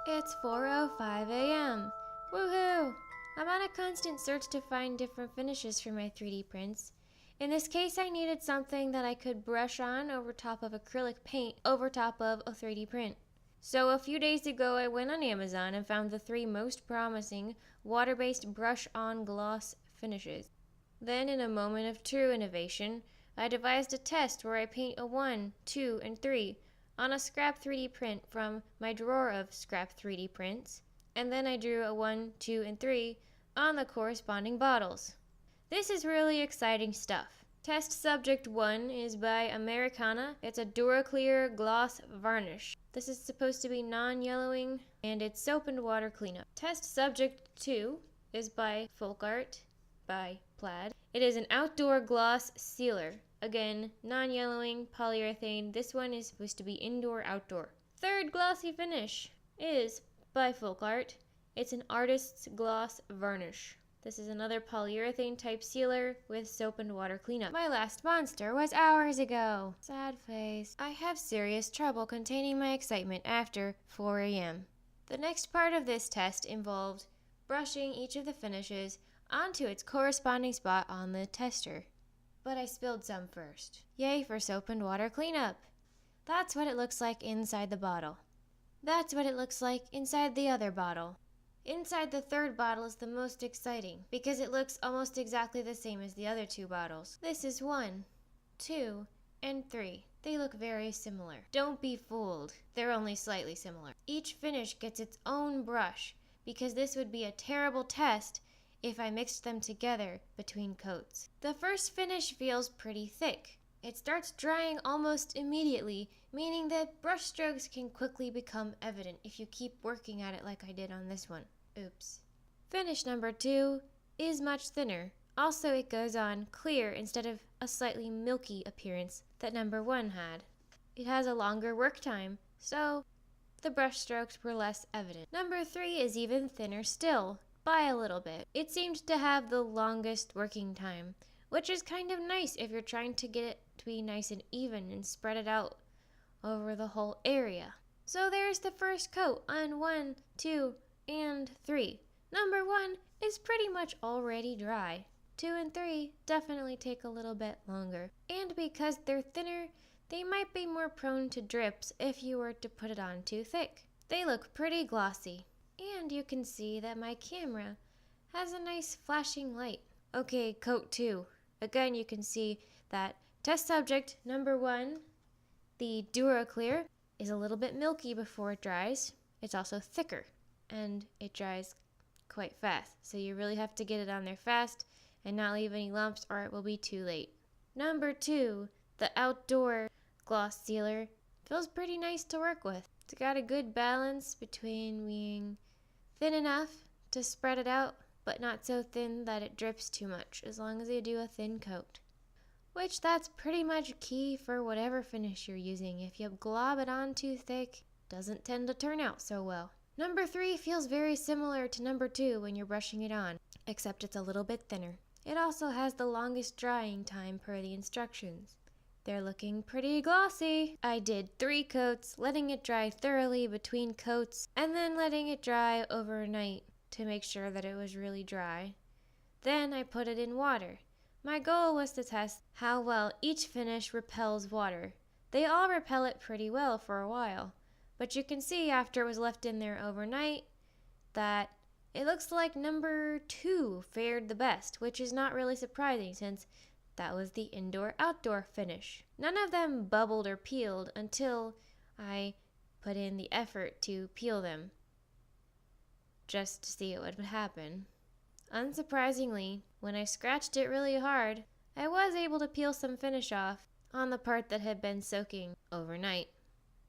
It's 4:05 a.m. Woohoo! I'm on a constant search to find different finishes for my 3D prints. In this case, I needed something that I could brush on over top of acrylic paint over top of a 3D print. So a few days ago, I went on Amazon and found the 3 most promising water-based brush-on gloss finishes. Then, in a moment of true innovation, I devised a test where I paint a 1, 2, and 3 on a scrap 3D print from my drawer of scrap 3D prints, and then I drew a 1, 2, and 3 on the corresponding bottles. This is really exciting stuff. Test subject 1 is by Americana. It's a Duraclear gloss varnish. This is supposed to be non-yellowing, and it's soap and water cleanup. Test subject 2 is by Folk Art by Plaid. It is an outdoor gloss sealer. Again, non-yellowing, polyurethane. This one is supposed to be indoor-outdoor. Third glossy finish is by Folk Art. It's an artist's gloss varnish. This is another polyurethane type sealer with soap and water cleanup. My last monster was hours ago. Sad face. I have serious trouble containing my excitement after 4 a.m. The next part of this test involved brushing each of the finishes onto its corresponding spot on the tester. But I spilled some first. Yay for soap and water cleanup. That's what it looks like inside the bottle. That's what it looks like inside the other bottle. Inside the third bottle is the most exciting because it looks almost exactly the same as the other 2 bottles. This is 1, 2, and 3. They look very similar. Don't be fooled. They're only slightly similar. Each finish gets its own brush because this would be a terrible test if I mixed them together between coats. The first finish feels pretty thick. It starts drying almost immediately, meaning that brush strokes can quickly become evident if you keep working at it like I did on this one. Oops. Finish number 2 is much thinner. Also, it goes on clear instead of a slightly milky appearance that number 1 had. It has a longer work time, so the brush strokes were less evident. Number 3 is even thinner still, by a little bit. It seemed to have the longest working time, which is kind of nice if you're trying to get it to be nice and even and spread it out over the whole area. So there's the first coat on 1, 2, and 3. Number 1 is pretty much already dry. 2 and 3 definitely take a little bit longer. And because they're thinner, they might be more prone to drips if you were to put it on too thick. They look pretty glossy. And you can see that my camera has a nice flashing light. Okay, coat 2. Again, you can see that test subject number 1, the Duraclear, is a little bit milky before it dries. It's also thicker, and it dries quite fast. So you really have to get it on there fast and not leave any lumps or it will be too late. Number 2, the outdoor gloss sealer, feels pretty nice to work with. It's got a good balance between being thin enough to spread it out, but not so thin that it drips too much, as long as you do a thin coat. Which that's pretty much key for whatever finish you're using. If you glob it on too thick, doesn't tend to turn out so well. Number 3 feels very similar to number 2 when you're brushing it on, except it's a little bit thinner. It also has the longest drying time per the instructions. They're looking pretty glossy. I did 3 coats, letting it dry thoroughly between coats, and then letting it dry overnight to make sure that it was really dry. Then I put it in water. My goal was to test how well each finish repels water. They all repel it pretty well for a while, but you can see after it was left in there overnight that it looks like number 2 fared the best, which is not really surprising since that was the indoor-outdoor finish. None of them bubbled or peeled until I put in the effort to peel them, just to see what would happen. Unsurprisingly, when I scratched it really hard, I was able to peel some finish off on the part that had been soaking overnight.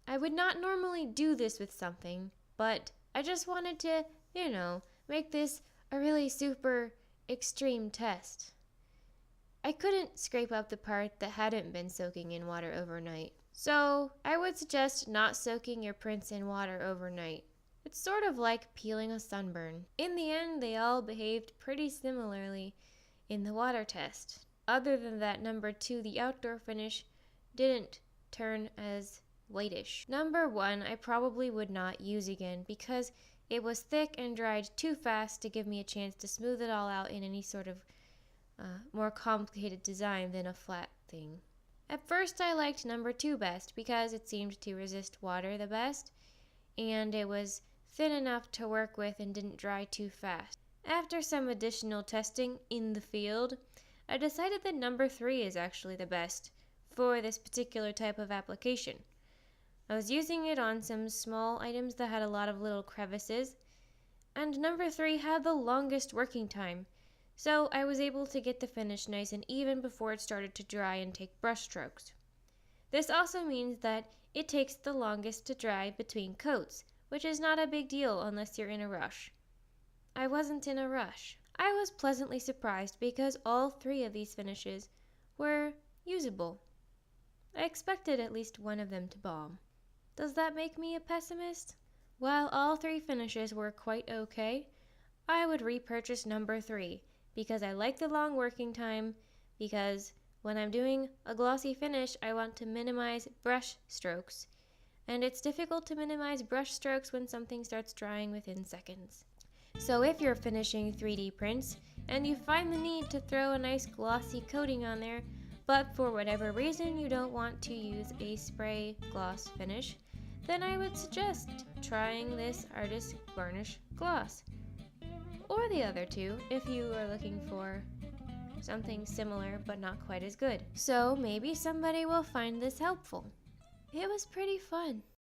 I would not normally do this with something, but I just wanted to, make this a really super extreme test. I couldn't scrape up the part that hadn't been soaking in water overnight. So I would suggest not soaking your prints in water overnight. It's sort of like peeling a sunburn. In the end, they all behaved pretty similarly in the water test. Other than that, number 2, the outdoor finish, didn't turn as whitish. Number 1, I probably would not use again because it was thick and dried too fast to give me a chance to smooth it all out in any sort of more complicated design than a flat thing. At first I liked number 2 best because it seemed to resist water the best, and it was thin enough to work with and didn't dry too fast. After some additional testing in the field, I decided that number 3 is actually the best for this particular type of application. I was using it on some small items that had a lot of little crevices, and number 3 had the longest working time, so I was able to get the finish nice and even before it started to dry and take brush strokes. This also means that it takes the longest to dry between coats, which is not a big deal unless you're in a rush. I wasn't in a rush. I was pleasantly surprised because all 3 of these finishes were usable. I expected at least one of them to bomb. Does that make me a pessimist? While all 3 finishes were quite okay, I would repurchase number 3 because I like the long working time, because when I'm doing a glossy finish, I want to minimize brush strokes, and it's difficult to minimize brush strokes when something starts drying within seconds. So if you're finishing 3D prints and you find the need to throw a nice glossy coating on there, but for whatever reason you don't want to use a spray gloss finish, then I would suggest trying this Artist Varnish Gloss. Or the other 2 if you are looking for something similar but not quite as good. So maybe somebody will find this helpful. It was pretty fun.